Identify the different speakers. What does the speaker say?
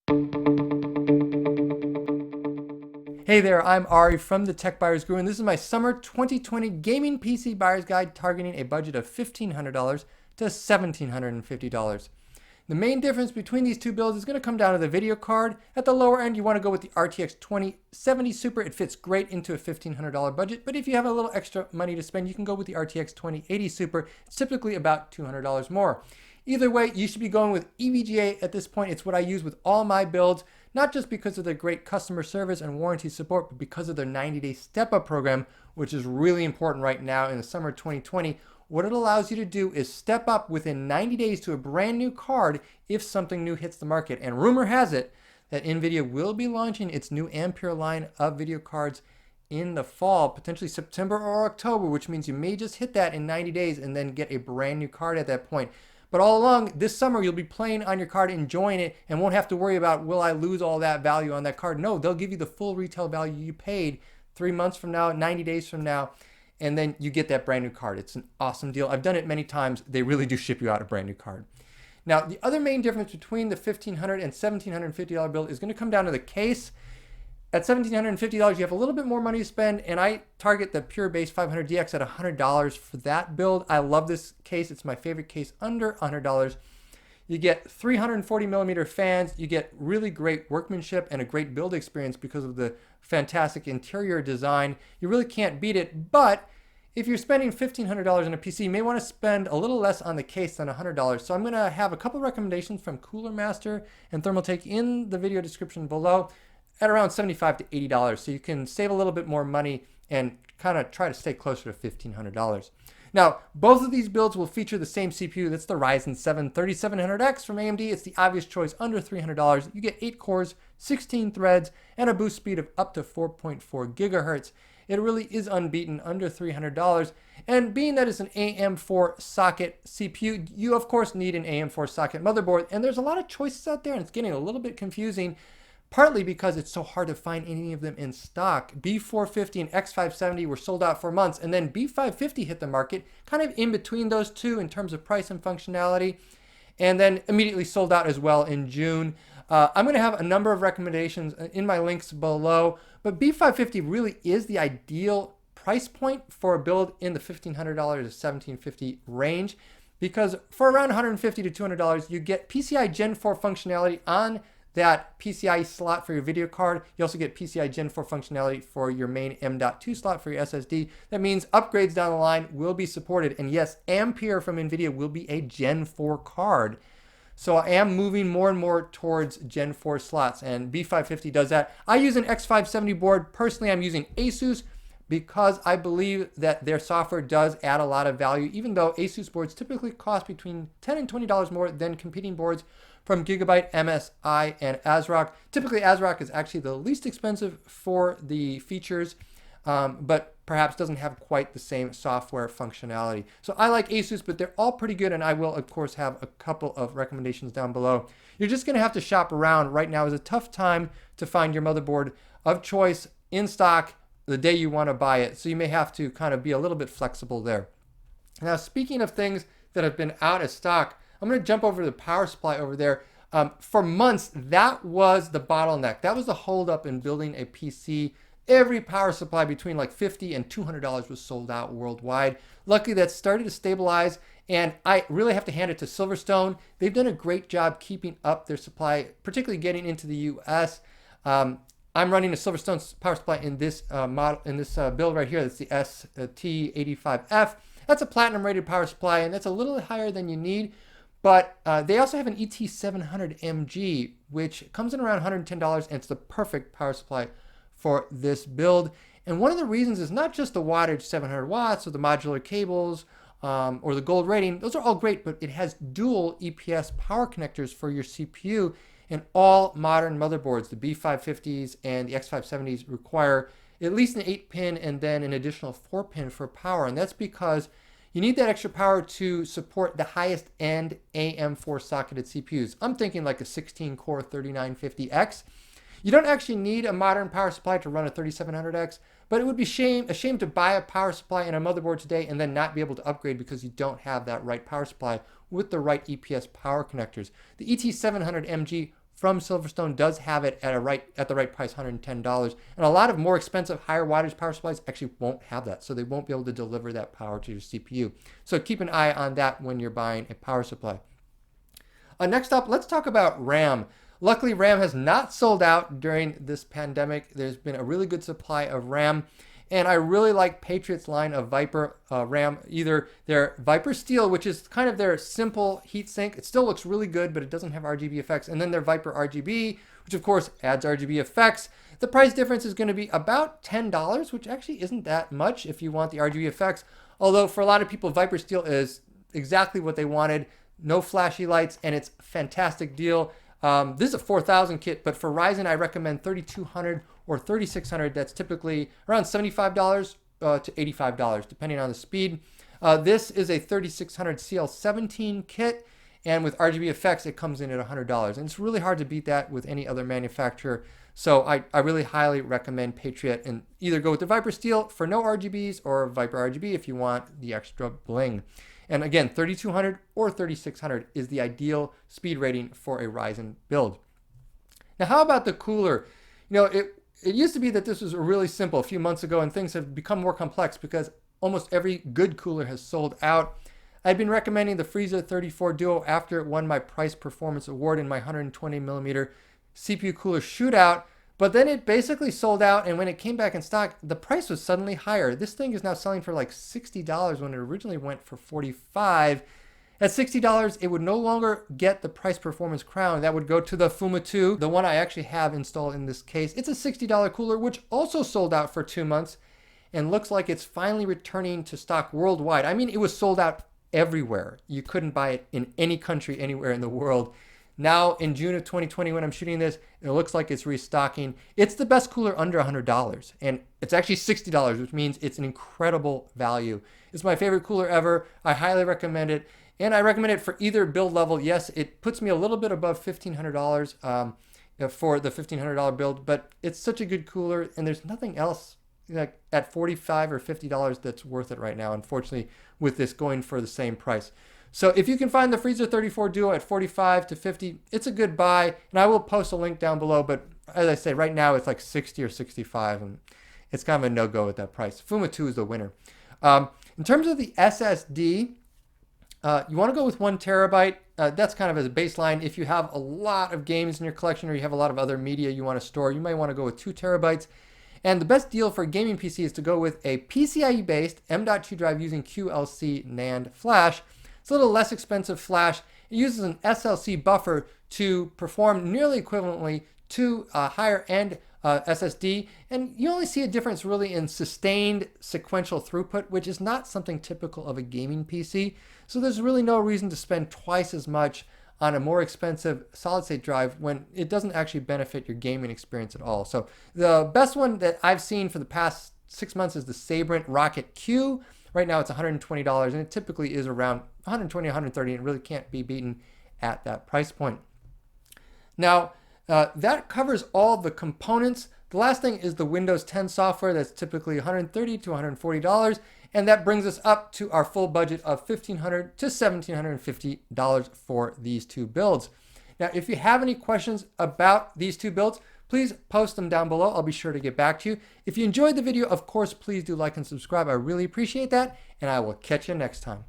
Speaker 1: Hey there, I'm Ari from the Tech Buyers Guru, and this is my summer 2020 gaming PC buyer's guide targeting a budget of $1,500 to $1,750. The main difference between these two builds is going to come down to the video card. At the lower end, you want to go with the RTX 2070 Super. It fits great into a $1,500 budget, but if you have a little extra money to spend, you can go with the RTX 2080 Super. It's typically about $200 more. Either way, you should be going with EVGA at this point. It's what I use with all my builds, not just because of their great customer service and warranty support, but because of their 90-day step-up program, which is really important right now in the summer of 2020. What it allows you to do is step up within 90 days to a brand new card if something new hits the market. And rumor has it that NVIDIA will be launching its new Ampere line of video cards in the fall, potentially September or October, which means you may just hit that in 90 days and then get a brand new card at that point. But all along this summer, you'll be playing on your card, enjoying it, and won't have to worry about, will I lose all that value on that card? No, they'll give you the full retail value you paid 3 months from now, 90 days from now, and then you get that brand new card. It's an awesome deal. I've done it many times. They really do ship you out a brand new card. Now, the other main difference between the $1,500 and $1,750 build is going to come down to the case. At $1,750, you have a little bit more money to spend, and I target the Pure Base 500DX at $100 for that build. I love this case. It's my favorite case under $100. You get 340 millimeter fans. You get really great workmanship and a great build experience because of the fantastic interior design. You really can't beat it, but if you're spending $1,500 on a PC, you may want to spend a little less on the case than $100. So I'm going to have a couple recommendations from Cooler Master and Thermaltake in the video description below at around $75 to $80. So you can save a little bit more money and kind of try to stay closer to $1,500. Now, both of these builds will feature the same CPU. That's the Ryzen 7 3700X from AMD. It's the obvious choice under $300. You get 8 cores, 16 threads, and a boost speed of up to 4.4 gigahertz. It really is unbeaten under $300. And being that it's an AM4 socket CPU, you of course need an AM4 socket motherboard. And there's a lot of choices out there, and it's getting a little bit confusing, partly because it's so hard to find any of them in stock. B450 and X570 were sold out for months, and then B550 hit the market, kind of in between those two in terms of price and functionality, and then immediately sold out as well in June. I'm going to have a number of recommendations in my links below, but B550 really is the ideal price point for a build in the $1,500 to $1,750 range, because for around $150 to $200, you get PCI Gen 4 functionality on that PCI slot for your video card. You also get PCI Gen 4 functionality for your main M.2 slot for your SSD. That means upgrades down the line will be supported. And yes, Ampere from NVIDIA will be a Gen 4 card. So I am moving more and more towards Gen 4 slots, and B550 does that. I use an X570 board. Personally, I'm using Asus because I believe that their software does add a lot of value, even though Asus boards typically cost between $10 and $20 more than competing boards from Gigabyte, MSI, and ASRock. Typically, ASRock is actually the least expensive for the features, but perhaps doesn't have quite the same software functionality. So I like Asus, but they're all pretty good, and I will, of course, have a couple of recommendations down below. You're just going to have to shop around. Right now is a tough time to find your motherboard of choice in stock the day you want to buy it, so you may have to kind of be a little bit flexible there. Now, speaking of things that have been out of stock, I'm going to jump over to the power supply over there. For months, that was the bottleneck. That was the holdup in building a PC. Every power supply between like $50 and $200 was sold out worldwide. Luckily, that started to stabilize, and I really have to hand it to Silverstone. They've done a great job keeping up their supply, particularly getting into the US. I'm running a Silverstone power supply in this model, in this build right here. That's the ST85F. That's a platinum rated power supply, and that's a little higher than you need. But they also have an ET700MG, which comes in around $110, and it's the perfect power supply for this build. And one of the reasons is not just the wattage, 700 watts, or the modular cables, or the gold rating. Those are all great, but it has dual EPS power connectors for your CPU. And all modern motherboards, the B550s and the X570s, require at least an 8-pin and then an additional 4-pin for power. And that's because you need that extra power to support the highest end AM4 socketed CPUs. I'm thinking like a 16-core 3950X. You don't actually need a modern power supply to run a 3700X, but it would be a shame to buy a power supply and a motherboard today and then not be able to upgrade because you don't have that right power supply with the right EPS power connectors. The ET700MG from Silverstone does have it at the right price, $110. And a lot of more expensive, higher wattage power supplies actually won't have that. So they won't be able to deliver that power to your CPU. So keep an eye on that when you're buying a power supply. Next up, let's talk about RAM. Luckily, RAM has not sold out during this pandemic. There's been a really good supply of RAM. And I really like Patriot's line of Viper RAM, either their Viper Steel, which is kind of their simple heatsink. It still looks really good, but it doesn't have RGB effects. And then their Viper RGB, which of course adds RGB effects. The price difference is going to be about $10, which actually isn't that much if you want the RGB effects. Although for a lot of people, Viper Steel is exactly what they wanted. No flashy lights, and it's a fantastic deal. This is a 4000 kit, but for Ryzen, I recommend 3200 or 3600. That's typically around $75 to $85, depending on the speed. This is a 3600 CL17 kit, and with RGB effects, it comes in at $100. And it's really hard to beat that with any other manufacturer. So I really highly recommend Patriot, and either go with the Viper Steel for no RGBs or Viper RGB if you want the extra bling. And again, 3200 or 3600 is the ideal speed rating for a Ryzen build. Now, how about the cooler? You know, it used to be that this was really simple a few months ago, and things have become more complex because almost every good cooler has sold out. I've been recommending the Freezer 34 Duo after it won my Price Performance Award in my 120mm CPU cooler shootout. But then it basically sold out, and when it came back in stock, the price was suddenly higher. This thing is now selling for like $60 when it originally went for $45. At $60, it would no longer get the price performance crown. That would go to the Fuma 2, the one I actually have installed in this case. It's a $60 cooler, which also sold out for 2 months, and looks like it's finally returning to stock worldwide. I mean, it was sold out everywhere. You couldn't buy it in any country, anywhere in the world. Now, in June of 2020, when I'm shooting this, it looks like it's restocking. It's the best cooler under $100, and it's actually $60, which means it's an incredible value. It's my favorite cooler ever. I highly recommend it, and I recommend it for either build level. Yes, it puts me a little bit above $1,500 for the $1,500 build, but it's such a good cooler, and there's nothing else like at $45 or $50 that's worth it right now, unfortunately, with this going for the same price. So if you can find the Freezer 34 Duo at $45 to $50, it's a good buy, and I will post a link down below, but as I say, right now it's like $60 or $65, and it's kind of a no-go at that price. Fuma 2 is the winner. In terms of the SSD, you want to go with 1 terabyte. That's kind of as a baseline. If you have a lot of games in your collection, or you have a lot of other media you want to store, you might want to go with 2 terabytes. And the best deal for a gaming PC is to go with a PCIe-based M.2 drive using QLC NAND flash. It's a little less expensive flash. It uses an SLC buffer to perform nearly equivalently to a higher end SSD, and you only see a difference really in sustained sequential throughput, which is not something typical of a gaming PC. So there's really no reason to spend twice as much on a more expensive solid state drive when it doesn't actually benefit your gaming experience at all. So the best one that I've seen for the past 6 months is the Sabrent Rocket Q. Right now it's $120, and it typically is around $120, $130, and it really can't be beaten at that price point. Now, that covers all the components. The last thing is the Windows 10 software. That's typically $130 to $140, and that brings us up to our full budget of $1,500 to $1,750 for these two builds. Now, if you have any questions about these two builds, please post them down below. I'll be sure to get back to you. If you enjoyed the video, of course, please do like and subscribe. I really appreciate that, and I will catch you next time.